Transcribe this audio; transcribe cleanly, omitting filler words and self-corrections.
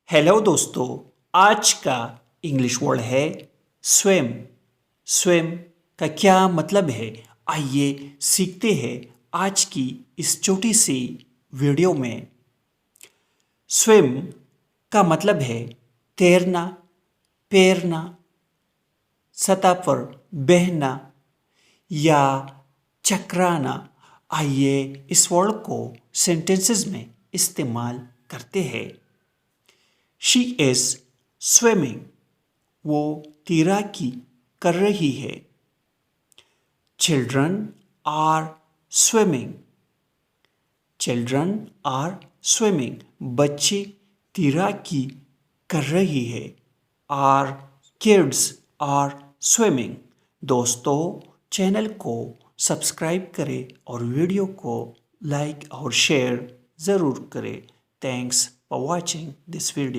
Hello दोस्तों, आज का इंग्लिश वर्ड है स्विम। स्विम का क्या मतलब है, आइए सीखते हैं आज की इस छोटी सी वीडियो में। स्विम का मतलब है तैरना, तैरना, सतह पर बहना या चकराना। आइए इस वर्ड को सेंटेंसेस में इस्तेमाल करते हैं। शी इज स्विमिंग, वो तैराकी कर रही है। Children are swimming, children are swimming, बच्चे तैराकी कर रही है। Are kids are swimming. दोस्तों, चैनल को सब्सक्राइब करें और वीडियो को लाइक और शेयर ज़रूर करें। Thanks for watching this video.